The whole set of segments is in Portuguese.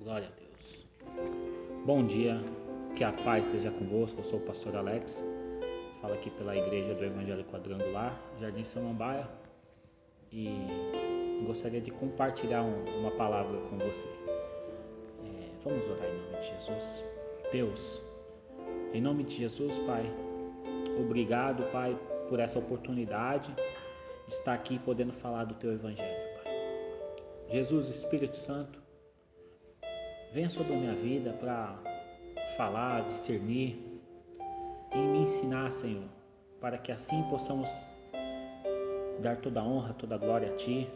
Glória a Deus. Bom dia, que a paz seja convosco. Eu sou o pastor Alex, falo aqui pela Igreja do Evangelho Quadrangular, Jardim Samambaia, e gostaria de compartilhar uma palavra com você. Vamos orar em nome de Jesus. Deus, em nome de Jesus, Pai, obrigado, Pai, por essa oportunidade de estar aqui podendo falar do Teu Evangelho, Pai. Jesus, Espírito Santo, venha sobre a minha vida para falar, discernir e me ensinar, Senhor, para que assim possamos dar toda a honra, toda a glória a Ti,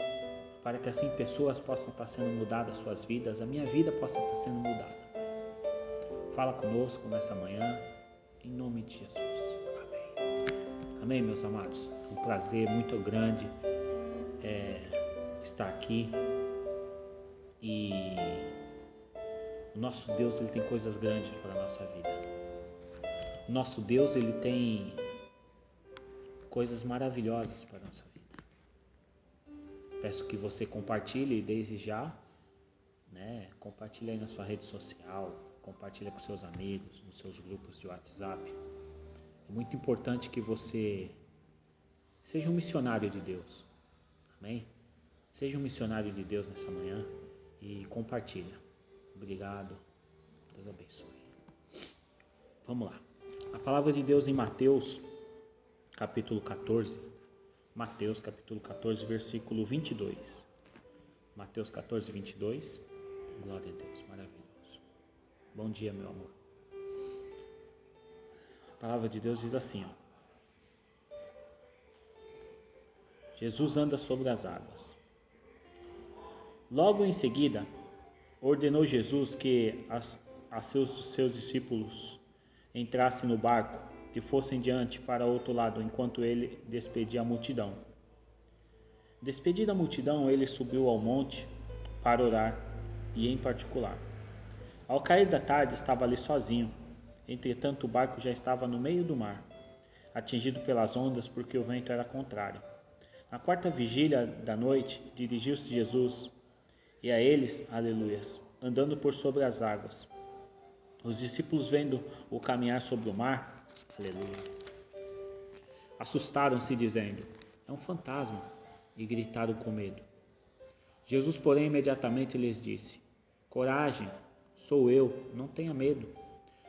para que assim pessoas possam estar sendo mudadas as suas vidas, a minha vida possa estar sendo mudada. Fala conosco nessa manhã, em nome de Jesus. Amém. Amém, meus amados. É um prazer muito grande estar aqui e o nosso Deus, Ele tem coisas grandes para a nossa vida. O nosso Deus, Ele tem coisas maravilhosas para a nossa vida. Peço que você compartilhe desde já, compartilhe aí na sua rede social, compartilhe com seus amigos, nos seus grupos de WhatsApp. É muito importante que você seja um missionário de Deus. Amém? Seja um missionário de Deus nessa manhã e compartilha. Obrigado. Deus abençoe. Vamos lá. A palavra de Deus em Mateus, capítulo 14. Mateus, capítulo 14, versículo 22. Mateus 14, 22. Glória a Deus, maravilhoso. Bom dia, meu amor. A palavra de Deus diz assim, Jesus anda sobre as águas. Logo em seguida, ordenou Jesus que seus discípulos entrassem no barco e fossem diante para outro lado, enquanto ele despedia a multidão. Despedida a multidão, ele subiu ao monte para orar, e em particular. Ao cair da tarde, estava ali sozinho. Entretanto, o barco já estava no meio do mar, atingido pelas ondas, porque o vento era contrário. Na quarta vigília da noite, dirigiu-se Jesus e a eles, aleluias, andando por sobre as águas. Os discípulos, vendo o caminhar sobre o mar, aleluia, assustaram-se, dizendo: é um fantasma, e gritaram com medo. Jesus, porém, imediatamente lhes disse: coragem, sou eu, não tenha medo.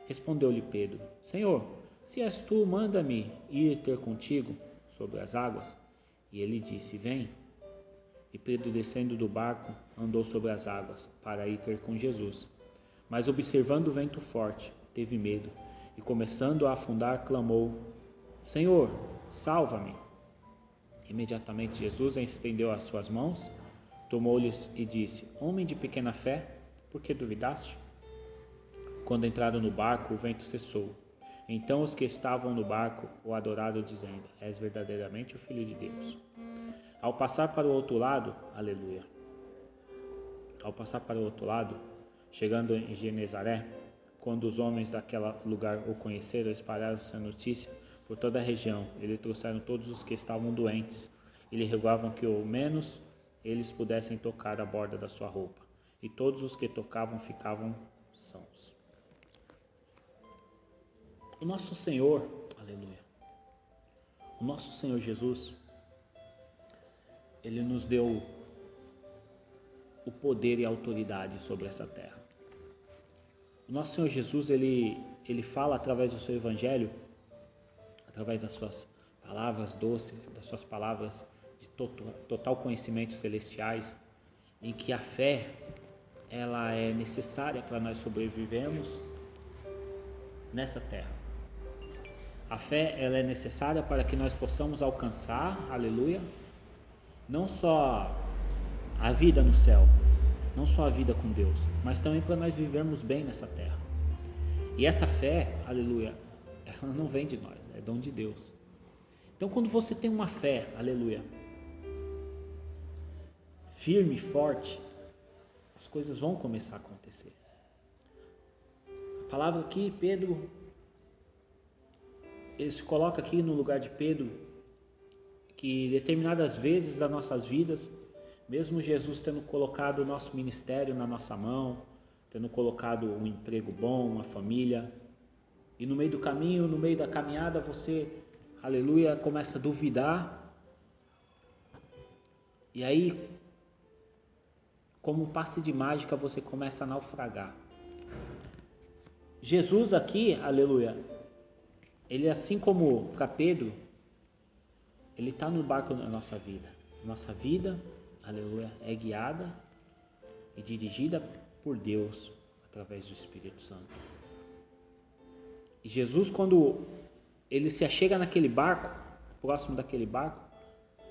Respondeu-lhe Pedro: Senhor, se és tu, manda-me ir ter contigo sobre as águas. E ele disse: vem. E Pedro, descendo do barco, andou sobre as águas para ir ter com Jesus. Mas, observando o vento forte, teve medo e, começando a afundar, clamou: Senhor, salva-me! Imediatamente Jesus estendeu as suas mãos, tomou-lhes e disse: homem de pequena fé, por que duvidaste? Quando entraram no barco, o vento cessou. Então os que estavam no barco o adoraram, dizendo: és verdadeiramente o Filho de Deus. Ao passar para o outro lado, aleluia. Ao passar para o outro lado, chegando em Genezaré, quando os homens daquele lugar o conheceram, espalharam-se a notícia por toda a região. Eles trouxeram todos os que estavam doentes e lhe rogavam que ao menos eles pudessem tocar a borda da sua roupa. E todos os que tocavam ficavam sãos. O nosso Senhor, aleluia, o nosso Senhor Jesus, Ele nos deu o poder e a autoridade sobre essa terra. O nosso Senhor Jesus, Ele fala através do seu Evangelho, através das suas palavras doces, das suas palavras de total conhecimento celestiais, em que a fé, ela é necessária para nós sobrevivermos nessa terra. A fé, ela é necessária para que nós possamos alcançar, aleluia, não só a vida no céu, não só a vida com Deus, mas também para nós vivermos bem nessa terra. E essa fé, aleluia, ela não vem de nós, é dom de Deus. Então, quando você tem uma fé, aleluia, firme, forte, as coisas vão começar a acontecer. A palavra aqui, Pedro, ele se coloca aqui no lugar de Pedro, que determinadas vezes das nossas vidas, mesmo Jesus tendo colocado o nosso ministério na nossa mão, tendo colocado um emprego bom, uma família, e no meio do caminho, no meio da caminhada, você, aleluia, começa a duvidar, e aí, como um passe de mágica, você começa a naufragar. Jesus aqui, aleluia, ele assim como para Pedro, ele está no barco da nossa vida. Nossa vida, aleluia, é guiada e dirigida por Deus através do Espírito Santo. E Jesus, quando ele se achega naquele barco, próximo daquele barco,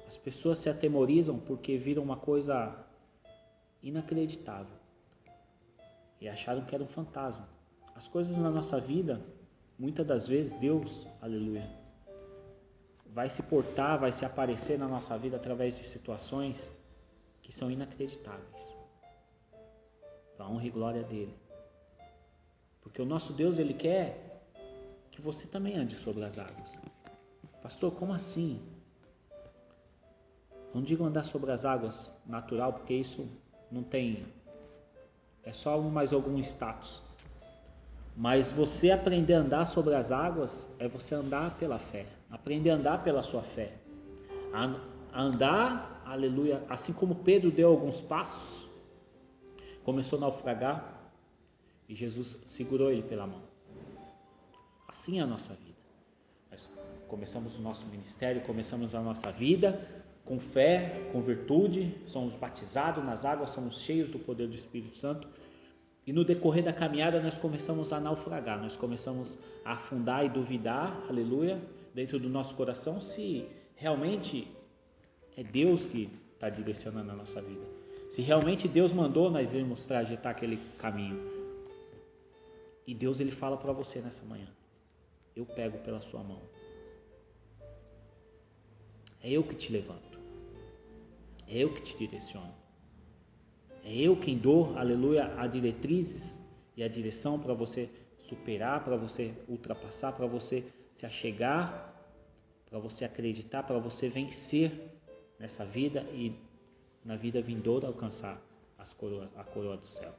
as pessoas se atemorizam porque viram uma coisa inacreditável e acharam que era um fantasma. As coisas na nossa vida, muitas das vezes Deus, aleluia, vai se portar, vai se aparecer na nossa vida através de situações que são inacreditáveis, para a honra e glória dele. Porque o nosso Deus, ele quer que você também ande sobre as águas. Pastor, como assim? Não digo andar sobre as águas natural, porque isso não tem, é só mais algum status. Mas você aprender a andar sobre as águas é você andar pela fé, aprender a andar pela sua fé, a andar, aleluia, assim como Pedro deu alguns passos, começou a naufragar e Jesus segurou ele pela mão. Assim é a nossa vida. Nós começamos o nosso ministério, começamos a nossa vida com fé, com virtude, somos batizados nas águas, somos cheios do poder do Espírito Santo. E no decorrer da caminhada nós começamos a naufragar, nós começamos a afundar e duvidar, aleluia, dentro do nosso coração se realmente é Deus que está direcionando a nossa vida. Se realmente Deus mandou nós irmos trajetar aquele caminho. E Deus, ele fala para você nessa manhã: eu pego pela sua mão. É eu que te levanto. É eu que te direciono. É eu quem dou, aleluia, a diretrizes e a direção para você superar, para você ultrapassar, para você se achegar, para você acreditar, para você vencer nessa vida e na vida vindoura alcançar a coroa do céu.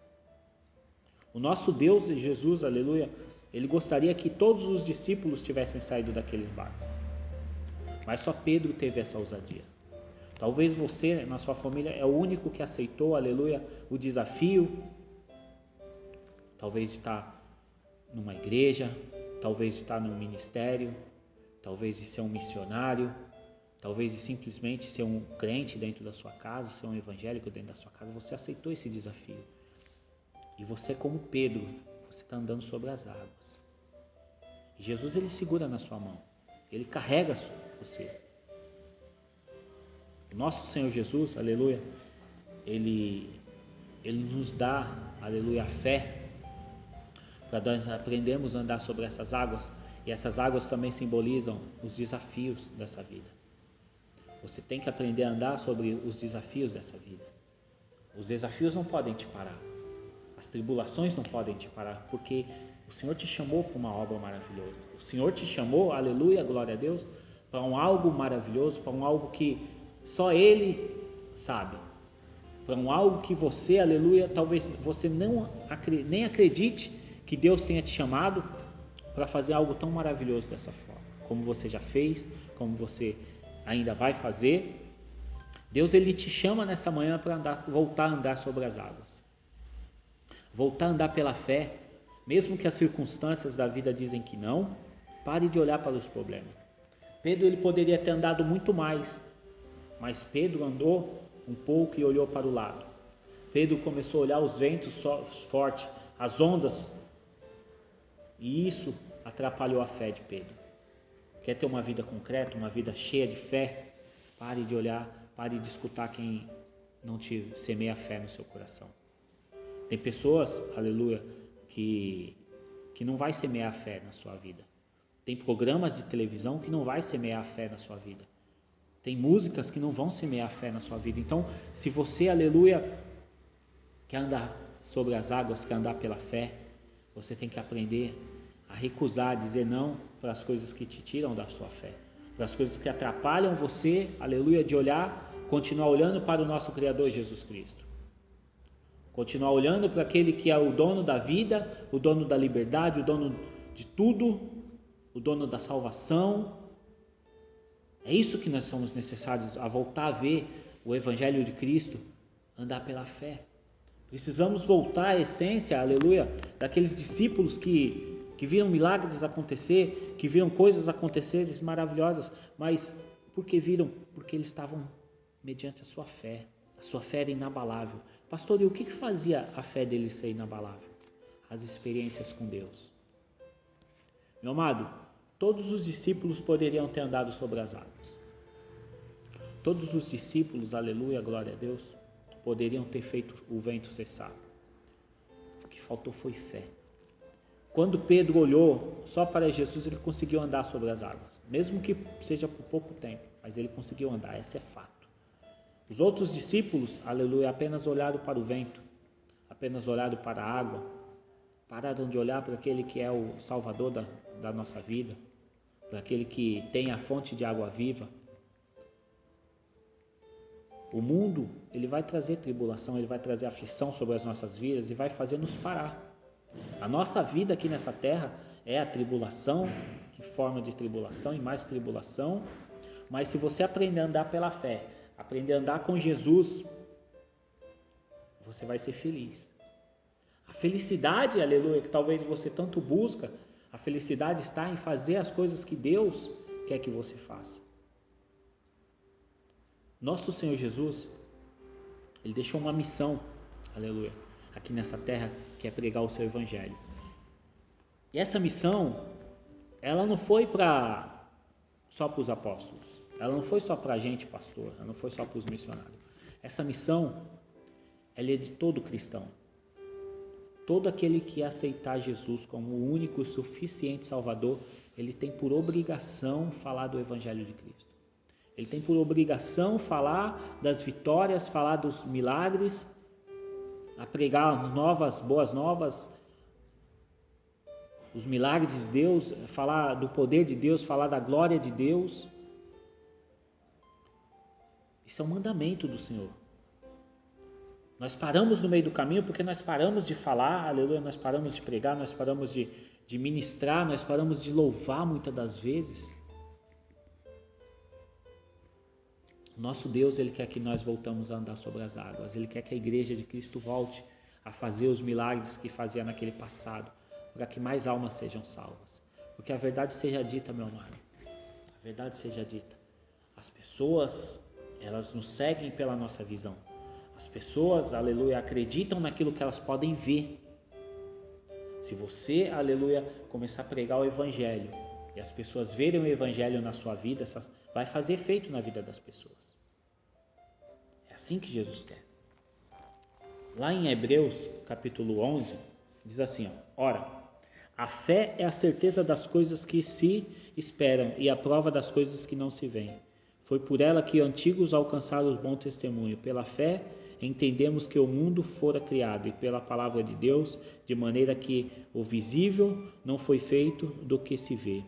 O nosso Deus, Jesus, aleluia, ele gostaria que todos os discípulos tivessem saído daqueles barcos, mas só Pedro teve essa ousadia. Talvez você, na sua família, é o único que aceitou, aleluia, o desafio, talvez de estar numa igreja, talvez de estar num ministério, talvez de ser um missionário, talvez de simplesmente ser um crente dentro da sua casa, ser um evangélico dentro da sua casa. Você aceitou esse desafio. E você, como Pedro, você está andando sobre as águas. E Jesus, ele segura na sua mão, ele carrega você. O nosso Senhor Jesus, aleluia, ele nos dá, aleluia, a fé para nós aprendermos a andar sobre essas águas. E essas águas também simbolizam os desafios dessa vida. Você tem que aprender a andar sobre os desafios dessa vida. Os desafios não podem te parar. As tribulações não podem te parar, porque o Senhor te chamou para uma obra maravilhosa. O Senhor te chamou, aleluia, glória a Deus, para um algo maravilhoso, para um algo que só Ele sabe. Para um algo que você, aleluia, talvez você nem acredite que Deus tenha te chamado para fazer algo tão maravilhoso dessa forma, como você já fez, como você ainda vai fazer. Deus, ele te chama nessa manhã para voltar a andar sobre as águas, voltar a andar pela fé, mesmo que as circunstâncias da vida dizem que não. Pare de olhar para os problemas. Pedro, ele poderia ter andado muito mais, mas Pedro andou um pouco e olhou para o lado. Pedro começou a olhar os ventos fortes, as ondas, e isso atrapalhou a fé de Pedro. Quer ter uma vida concreta, uma vida cheia de fé? Pare de olhar, pare de escutar quem não te semeia a fé no seu coração. Tem pessoas, aleluia, que não vai semear a fé na sua vida. Tem programas de televisão que não vai semear a fé na sua vida. Tem músicas que não vão semear a fé na sua vida. Então, se você, aleluia, quer andar sobre as águas, quer andar pela fé, você tem que aprender a recusar, a dizer não para as coisas que te tiram da sua fé, para as coisas que atrapalham você, aleluia, de olhar, continuar olhando para o nosso Criador Jesus Cristo. Continuar olhando para aquele que é o dono da vida, o dono da liberdade, o dono de tudo, o dono da salvação. É isso que nós somos necessários, a voltar a ver o Evangelho de Cristo, andar pela fé. Precisamos voltar à essência, aleluia, daqueles discípulos que viram milagres acontecer, que viram coisas acontecerem maravilhosas, mas por que viram? Porque eles estavam mediante a sua fé era inabalável. Pastor, e o que fazia a fé deles ser inabalável? As experiências com Deus. Meu amado, todos os discípulos poderiam ter andado sobre as águas. Todos os discípulos, aleluia, glória a Deus, poderiam ter feito o vento cessar. O que faltou foi fé. Quando Pedro olhou só para Jesus, ele conseguiu andar sobre as águas, mesmo que seja por pouco tempo, mas ele conseguiu andar, esse é fato. Os outros discípulos, aleluia, apenas olharam para o vento, apenas olharam para a água, pararam de olhar para aquele que é o Salvador da nossa vida, para aquele que tem a fonte de água viva. O mundo, ele vai trazer tribulação, ele vai trazer aflição sobre as nossas vidas e vai fazer nos parar. A nossa vida aqui nessa terra é a tribulação, em forma de tribulação e mais tribulação, mas se você aprender a andar pela fé, aprender a andar com Jesus, você vai ser feliz. A felicidade, aleluia, que talvez você tanto busca, a felicidade está em fazer as coisas que Deus quer que você faça. Nosso Senhor Jesus, Ele deixou uma missão, aleluia, aqui nessa terra, que é pregar o seu Evangelho. E essa missão, ela não foi só para os apóstolos, ela não foi só para a gente, pastor, ela não foi só para os missionários. Essa missão, ela é de todo cristão. Todo aquele que aceitar Jesus como o único e suficiente Salvador, ele tem por obrigação falar do Evangelho de Cristo. Ele tem por obrigação falar das vitórias, falar dos milagres, a pregar as boas novas, os milagres de Deus, falar do poder de Deus, falar da glória de Deus. Isso é um mandamento do Senhor. Nós paramos no meio do caminho porque nós paramos de falar, aleluia, nós paramos de pregar, nós paramos de ministrar, nós paramos de louvar muitas das vezes. Nosso Deus, Ele quer que nós voltamos a andar sobre as águas. Ele quer que a igreja de Cristo volte a fazer os milagres que fazia naquele passado, para que mais almas sejam salvas. Porque a verdade seja dita, meu amado, a verdade seja dita. As pessoas, elas nos seguem pela nossa visão. As pessoas, aleluia, acreditam naquilo que elas podem ver. Se você, aleluia, começar a pregar o Evangelho e as pessoas verem o Evangelho na sua vida, vai fazer efeito na vida das pessoas. É assim que Jesus quer. Lá em Hebreus, capítulo 11, diz assim, ora, a fé é a certeza das coisas que se esperam e a prova das coisas que não se veem. Foi por ela que antigos alcançaram o bom testemunho. Pela fé, entendemos que o mundo fora criado e pela palavra de Deus, de maneira que o visível não foi feito do que se vê.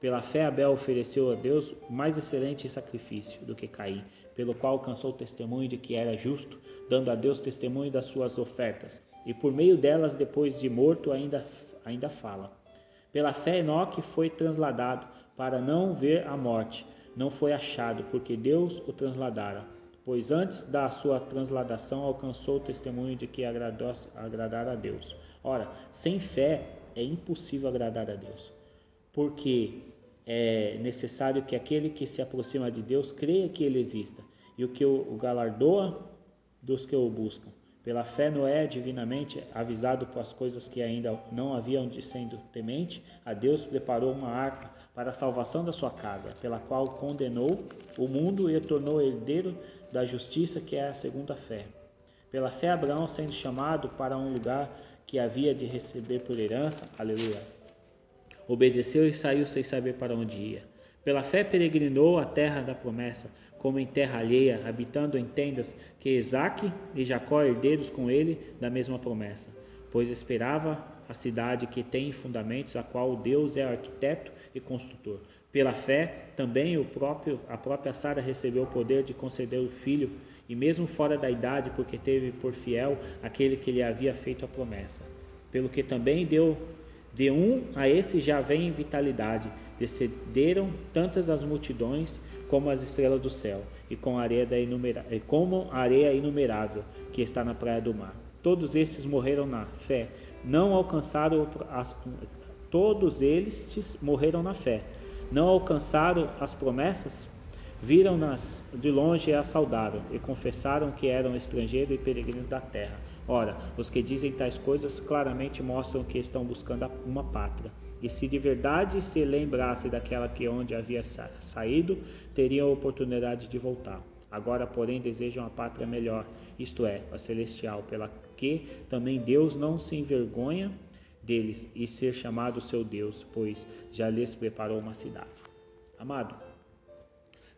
Pela fé, Abel ofereceu a Deus mais excelente sacrifício do que Caim, pelo qual alcançou o testemunho de que era justo, dando a Deus testemunho das suas ofertas, e por meio delas, depois de morto, ainda fala. Pela fé, Enoque foi transladado para não ver a morte, não foi achado, porque Deus o transladara, pois antes da sua transladação alcançou o testemunho de que agradara a Deus. Ora, sem fé é impossível agradar a Deus, porque é necessário que aquele que se aproxima de Deus creia que Ele exista, e o que o galardoa dos que o buscam. Pela fé, Noé, divinamente avisado por as coisas que ainda não haviam de sendo temente, a Deus preparou uma arca para a salvação da sua casa, pela qual condenou o mundo e o tornou herdeiro da justiça, que é a segunda fé. Pela fé, Abraão, sendo chamado para um lugar que havia de receber por herança, aleluia, obedeceu e saiu sem saber para onde ia. Pela fé peregrinou a terra da promessa, como em terra alheia, habitando em tendas, que Isaque e Jacó herdeiros com ele da mesma promessa, pois esperava a cidade que tem fundamentos, a qual Deus é arquiteto e construtor. Pela fé, também a própria Sara recebeu o poder de conceder o filho e mesmo fora da idade, porque teve por fiel aquele que lhe havia feito a promessa. Pelo que também de um a esse já vem vitalidade, descenderam tantas as multidões como as estrelas do céu, e como a areia inumerável que está na praia do mar. Todos estes morreram na fé, não alcançaram todos eles morreram na fé, não alcançaram as promessas, viram-nas de longe e as saudaram, e confessaram que eram estrangeiros e peregrinos da terra. Ora, os que dizem tais coisas claramente mostram que estão buscando uma pátria. E se de verdade se lembrasse daquela que onde havia saído, teriam a oportunidade de voltar. Agora, porém, desejam a pátria melhor, isto é, a celestial, pela que também Deus não se envergonha deles e ser chamado seu Deus, pois já lhes preparou uma cidade. Amado,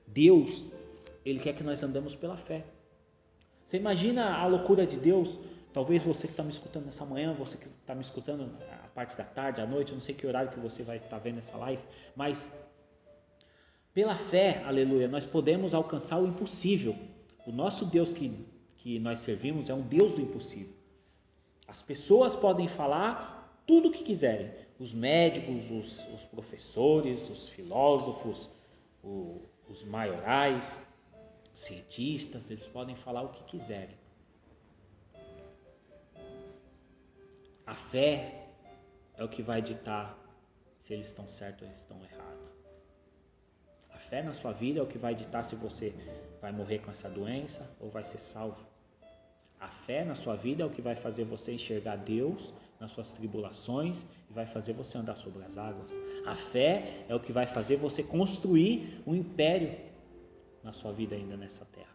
Deus, Ele quer que nós andemos pela fé. Você imagina a loucura de Deus? Talvez você que está me escutando nessa manhã, você que está me escutando a parte da tarde, à noite, não sei que horário que você vai estar vendo essa live, mas pela fé, aleluia, nós podemos alcançar o impossível. O nosso Deus que nós servimos é um Deus do impossível. As pessoas podem falar tudo o que quiserem, os médicos, os professores, os filósofos, os maiorais, cientistas, eles podem falar o que quiserem. A fé é o que vai ditar se eles estão certos ou eles estão errados. A fé na sua vida é o que vai ditar se você vai morrer com essa doença ou vai ser salvo. A fé na sua vida é o que vai fazer você enxergar Deus nas suas tribulações e vai fazer você andar sobre as águas. A fé é o que vai fazer você construir um império na sua vida ainda nessa terra.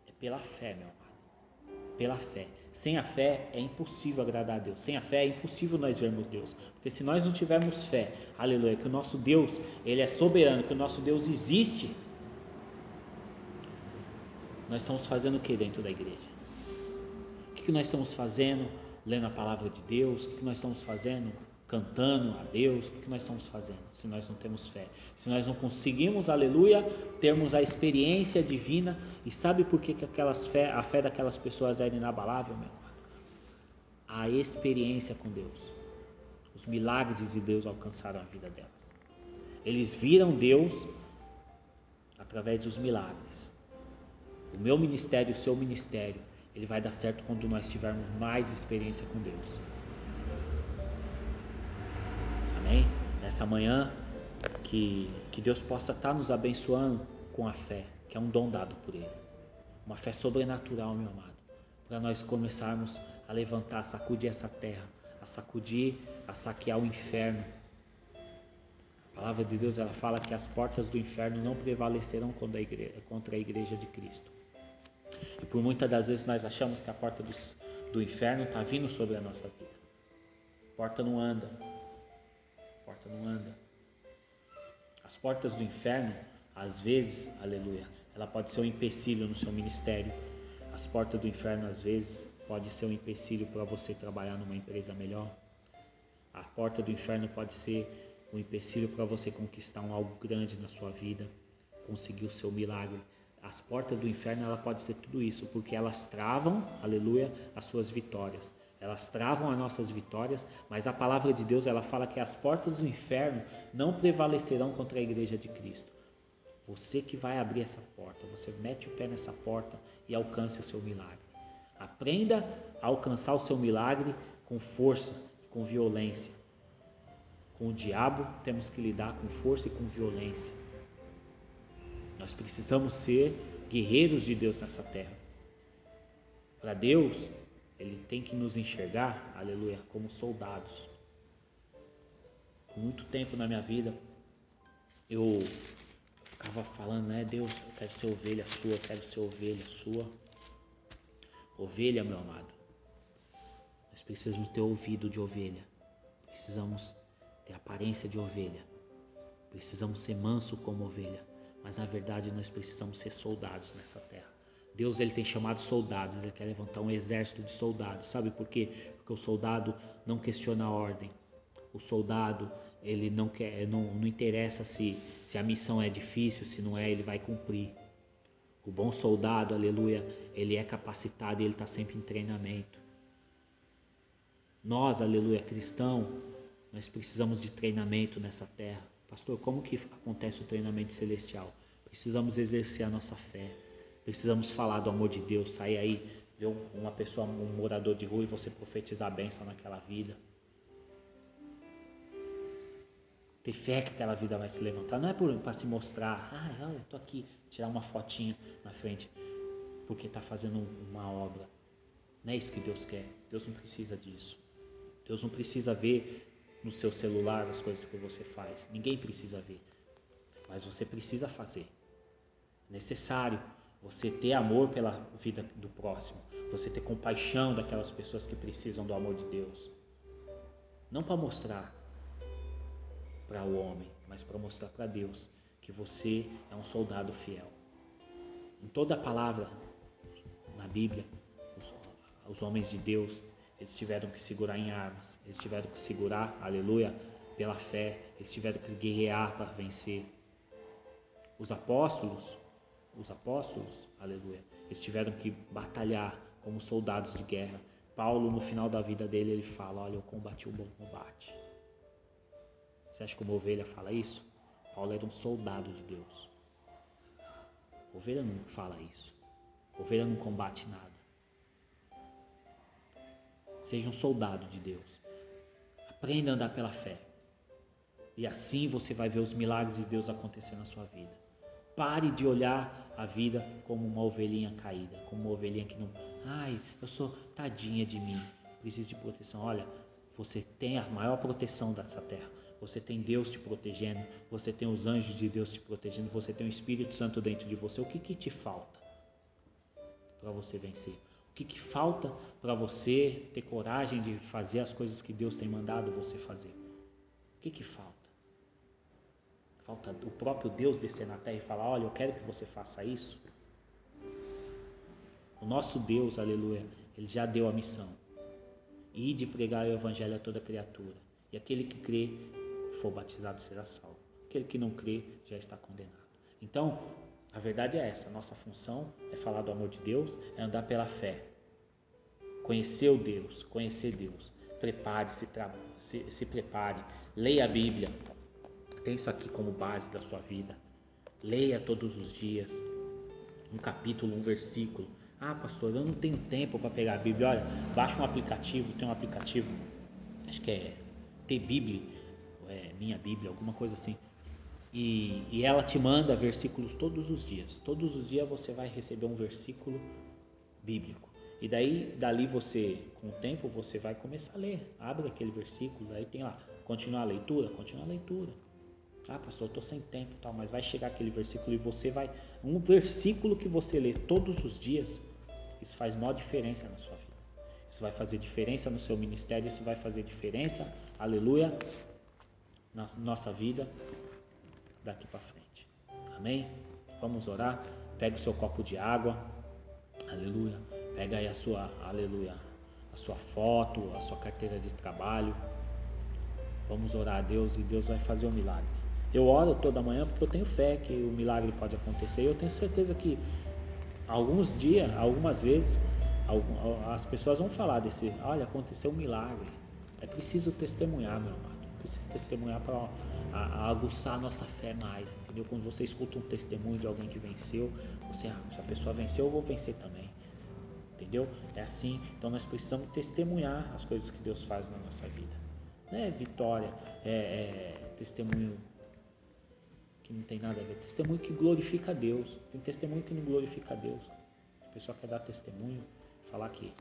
É pela fé, meu amado. Pela fé. Sem a fé é impossível agradar a Deus. Sem a fé é impossível nós vermos Deus. Porque se nós não tivermos fé, aleluia, que o nosso Deus, Ele é soberano, que o nosso Deus existe, nós estamos fazendo o que dentro da igreja? O que nós estamos fazendo? Lendo a palavra de Deus? O que nós estamos fazendo? Cantando a Deus? O que nós estamos fazendo? Se nós não temos fé. Se nós não conseguimos, aleluia, termos a experiência divina. E sabe por que a fé daquelas pessoas era inabalável, meu amado? A experiência com Deus. Os milagres de Deus alcançaram a vida delas. Eles viram Deus através dos milagres. O meu ministério, o seu ministério, ele vai dar certo quando nós tivermos mais experiência com Deus. Amém? Nessa manhã, que Deus possa estar nos abençoando com a fé, que é um dom dado por Ele. Uma fé sobrenatural, meu amado, para nós começarmos a levantar, a sacudir essa terra, a saquear o inferno. A palavra de Deus, ela fala que as portas do inferno não prevalecerão contra a igreja de Cristo. E por muitas das vezes nós achamos que a porta do inferno está vindo sobre a nossa vida. A porta não anda. As portas do inferno, às vezes, aleluia, ela pode ser um empecilho no seu ministério. As portas do inferno, às vezes, pode ser um empecilho para você trabalhar numa empresa melhor. A porta do inferno pode ser um empecilho para você conquistar algo grande na sua vida, conseguir o seu milagre. As portas do inferno, ela pode ser tudo isso, porque elas travam, aleluia, as suas vitórias. Elas travam as nossas vitórias, mas a palavra de Deus, ela fala que as portas do inferno não prevalecerão contra a igreja de Cristo. Você que vai abrir essa porta, você mete o pé nessa porta e alcance o seu milagre. Aprenda a alcançar o seu milagre com força, com violência. Com o diabo temos que lidar com força e com violência. Nós precisamos ser guerreiros de Deus nessa terra. Para Deus, Ele tem que nos enxergar, aleluia, como soldados. Por muito tempo na minha vida, eu ficava falando, né, Deus, eu quero ser ovelha sua, eu quero ser ovelha sua. Ovelha, meu amado, nós precisamos ter ouvido de ovelha, precisamos ter aparência de ovelha, precisamos ser manso como ovelha, mas na verdade nós precisamos ser soldados nessa terra. Deus, Ele tem chamado soldados, Ele quer levantar um exército de soldados. Sabe por quê? Porque o soldado não questiona a ordem. O soldado, ele não interessa se a missão é difícil, se não é, ele vai cumprir. O bom soldado, aleluia, ele é capacitado e ele está sempre em treinamento. Nós, aleluia, cristão, nós precisamos de treinamento nessa terra. Pastor, como que acontece o treinamento celestial? Precisamos exercer a nossa fé. Precisamos falar do amor de Deus, sair aí, ver uma pessoa, um morador de rua e você profetizar a bênção naquela vida. Ter fé que aquela vida vai se levantar. Não é para se mostrar, olha, eu estou aqui, tirar uma fotinha na frente, porque está fazendo uma obra. Não é isso que Deus quer. Deus não precisa disso. Deus não precisa ver no seu celular as coisas que você faz. Ninguém precisa ver. Mas você precisa fazer. É necessário você ter amor pela vida do próximo. Você ter compaixão daquelas pessoas que precisam do amor de Deus. Não para mostrar para o homem, mas para mostrar para Deus que você é um soldado fiel. Em toda a palavra na Bíblia, os homens de Deus, eles tiveram que segurar em armas, eles tiveram que segurar, aleluia, pela fé, eles tiveram que guerrear para vencer. Os apóstolos, aleluia, eles tiveram que batalhar como soldados de guerra. Paulo, no final da vida dele, ele fala, olha, eu combati o bom combate. Você acha que uma ovelha fala isso? Paulo era um soldado de Deus. Ovelha não fala isso. Ovelha não combate nada. Seja um soldado de Deus. Aprenda a andar pela fé. E assim você vai ver os milagres de Deus acontecer na sua vida. Pare de olhar a vida como uma ovelhinha caída, como uma ovelhinha que não... eu sou tadinha de mim, preciso de proteção. Olha, você tem a maior proteção dessa terra. Você tem Deus te protegendo, você tem os anjos de Deus te protegendo, você tem o Espírito Santo dentro de você. O que te falta para você vencer? O que falta para você ter coragem de fazer as coisas que Deus tem mandado você fazer? O que falta? Falta o próprio Deus descer na terra e falar, olha, eu quero que você faça isso. O nosso Deus, aleluia, ele já deu a missão. Ide pregar o evangelho a toda criatura. E aquele que crê, for batizado, será salvo. Aquele que não crê, já está condenado. Então, a verdade é essa. Nossa função é falar do amor de Deus, é andar pela fé. Conhecer Deus. Prepare-se, se prepare. Leia a Bíblia. Tem isso aqui como base da sua vida. Leia todos os dias. Um capítulo, um versículo. Pastor, eu não tenho tempo para pegar a Bíblia. Olha, baixa um aplicativo. Tem um aplicativo, acho que é T-Bíblia, Minha Bíblia, alguma coisa assim. E ela te manda versículos todos os dias. Todos os dias você vai receber um versículo bíblico. E dali você, com o tempo, você vai começar a ler. Abre aquele versículo, aí tem lá, continua a leitura. Pastor, eu estou sem tempo, mas vai chegar aquele versículo e você vai... Um versículo que você lê todos os dias, isso faz maior diferença na sua vida. Isso vai fazer diferença no seu ministério, isso vai fazer diferença, aleluia, na nossa vida daqui para frente. Amém? Vamos orar. Pega o seu copo de água, aleluia. Pega aí a sua foto, a sua carteira de trabalho. Vamos orar a Deus e Deus vai fazer o milagre. Eu oro toda manhã porque eu tenho fé que o milagre pode acontecer. E eu tenho certeza que algumas vezes, as pessoas vão falar olha, aconteceu um milagre. É preciso testemunhar, meu amado. Preciso testemunhar para aguçar a nossa fé mais, entendeu? Quando você escuta um testemunho de alguém que venceu, se a pessoa venceu, eu vou vencer também, entendeu? É assim. Então nós precisamos testemunhar as coisas que Deus faz na nossa vida. Não é vitória, testemunho que não tem nada a ver, testemunho que glorifica a Deus. Tem testemunho que não glorifica a Deus. A pessoa quer dar testemunho, falar que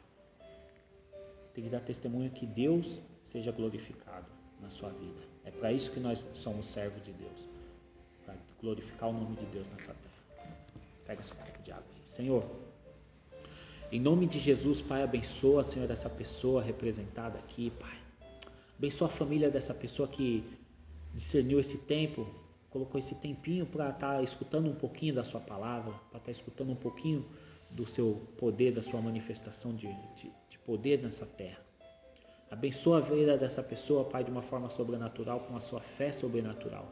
tem que dar testemunho que Deus seja glorificado na sua vida. É para isso que nós somos servos de Deus, para glorificar o nome de Deus nessa terra. Pega esse copo de água aí. Senhor, em nome de Jesus, Pai, abençoa, Senhor, essa pessoa representada aqui, Pai. Abençoa a família dessa pessoa que discerniu esse tempo, colocou esse tempinho para estar escutando um pouquinho da sua palavra, para estar escutando um pouquinho do seu poder, da sua manifestação de poder nessa terra. Abençoa a vida dessa pessoa, Pai, de uma forma sobrenatural, com a sua fé sobrenatural.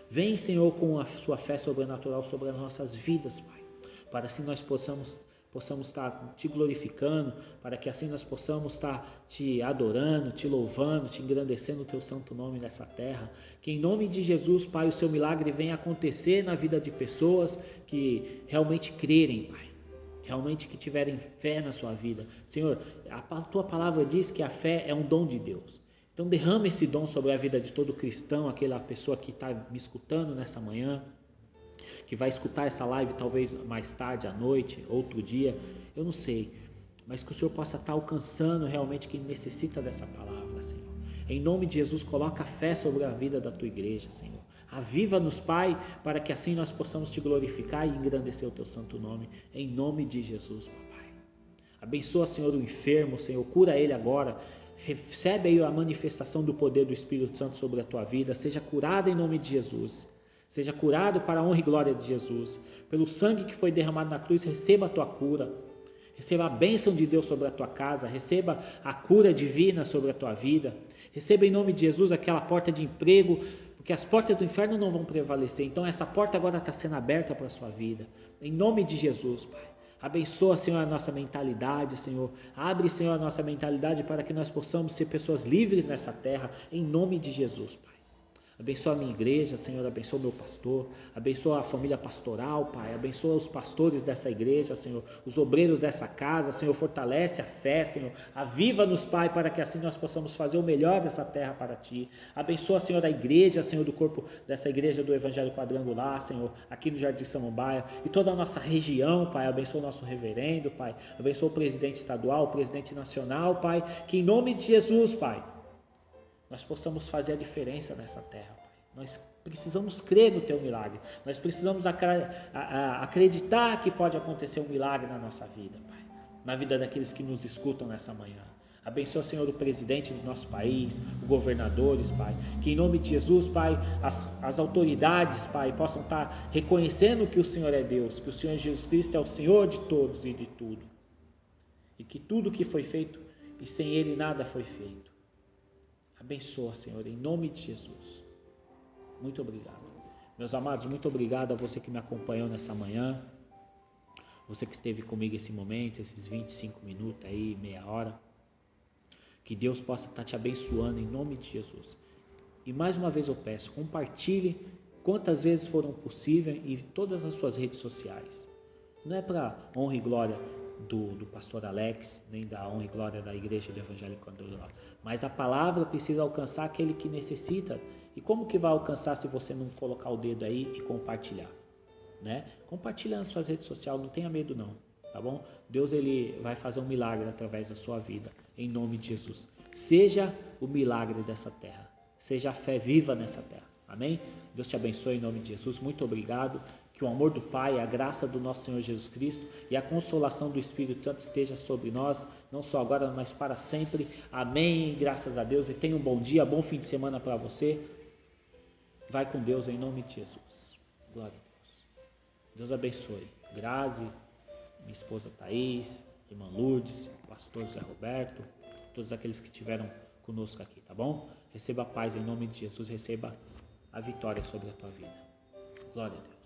Vem, Senhor, com a sua fé sobrenatural sobre as nossas vidas, Pai. para assim nós possamos estar te glorificando, para que assim nós possamos estar te adorando, te louvando, te engrandecendo o teu santo nome nessa terra. Que em nome de Jesus, Pai, o seu milagre venha acontecer na vida de pessoas que realmente crerem, Pai. Realmente que tiverem fé na sua vida. Senhor, a tua palavra diz que a fé é um dom de Deus. Então derrama esse dom sobre a vida de todo cristão, aquela pessoa que está me escutando nessa manhã, que vai escutar essa live talvez mais tarde, à noite, outro dia, eu não sei, mas que o Senhor possa estar alcançando realmente quem necessita dessa palavra, Senhor. Em nome de Jesus, coloca fé sobre a vida da tua igreja, Senhor. Aviva-nos, Pai, para que assim nós possamos te glorificar e engrandecer o teu santo nome, em nome de Jesus, papai. Abençoa, Senhor, o enfermo, Senhor, cura ele agora. Recebe aí a manifestação do poder do Espírito Santo sobre a tua vida, seja curado em nome de Jesus. Seja curado para a honra e glória de Jesus. Pelo sangue que foi derramado na cruz, receba a tua cura. Receba a bênção de Deus sobre a tua casa. Receba a cura divina sobre a tua vida. Receba em nome de Jesus aquela porta de emprego, porque as portas do inferno não vão prevalecer. Então essa porta agora está sendo aberta para a sua vida. Em nome de Jesus, Pai. Abençoa, Senhor, a nossa mentalidade, Senhor. Abre, Senhor, a nossa mentalidade para que nós possamos ser pessoas livres nessa terra. Em nome de Jesus, Pai. Abençoa a minha igreja, Senhor, abençoa o meu pastor, abençoa a família pastoral, Pai, abençoa os pastores dessa igreja, Senhor, os obreiros dessa casa, Senhor, fortalece a fé, Senhor, aviva-nos, Pai, para que assim nós possamos fazer o melhor dessa terra para Ti. Abençoa, Senhor, a igreja, Senhor, do corpo dessa igreja do Evangelho Quadrangular, Senhor, aqui no Jardim Samambaia e toda a nossa região, Pai, abençoa o nosso reverendo, Pai, abençoa o presidente estadual, o presidente nacional, Pai, que em nome de Jesus, Pai, nós possamos fazer a diferença nessa terra, Pai. Nós precisamos crer no Teu milagre. Nós precisamos acreditar que pode acontecer um milagre na nossa vida, Pai. Na vida daqueles que nos escutam nessa manhã. Abençoa, Senhor, o presidente do nosso país, os governadores, Pai. Que em nome de Jesus, Pai, as autoridades, Pai, possam estar reconhecendo que o Senhor é Deus, que o Senhor Jesus Cristo é o Senhor de todos e de tudo. E que tudo que foi feito, e sem Ele nada foi feito. Abençoa, Senhor, em nome de Jesus. Muito obrigado. Meus amados, muito obrigado a você que me acompanhou nessa manhã. Você que esteve comigo esse momento, esses 25 minutos aí, meia hora. Que Deus possa estar te abençoando em nome de Jesus. E mais uma vez eu peço, compartilhe quantas vezes foram possíveis em todas as suas redes sociais. Não é para honra e glória do pastor Alex, nem da honra e glória da igreja do Evangelho Quadrangular, mas a palavra precisa alcançar aquele que necessita. E como que vai alcançar se você não colocar o dedo aí e compartilhar, né? Compartilha nas suas redes sociais, não tenha medo não, tá bom? Deus, ele vai fazer um milagre através da sua vida, em nome de Jesus. Seja o milagre dessa terra, seja a fé viva nessa terra, amém? Deus te abençoe em nome de Jesus, muito obrigado. Que o amor do Pai, a graça do nosso Senhor Jesus Cristo e a consolação do Espírito Santo esteja sobre nós, não só agora, mas para sempre. Amém. Graças a Deus. E tenha um bom dia, bom fim de semana para você. Vai com Deus em nome de Jesus. Glória a Deus. Deus abençoe. Grazi, minha esposa Thaís, irmã Lourdes, pastor Zé Roberto, todos aqueles que estiveram conosco aqui, tá bom? Receba a paz em nome de Jesus, receba a vitória sobre a tua vida. Glória a Deus.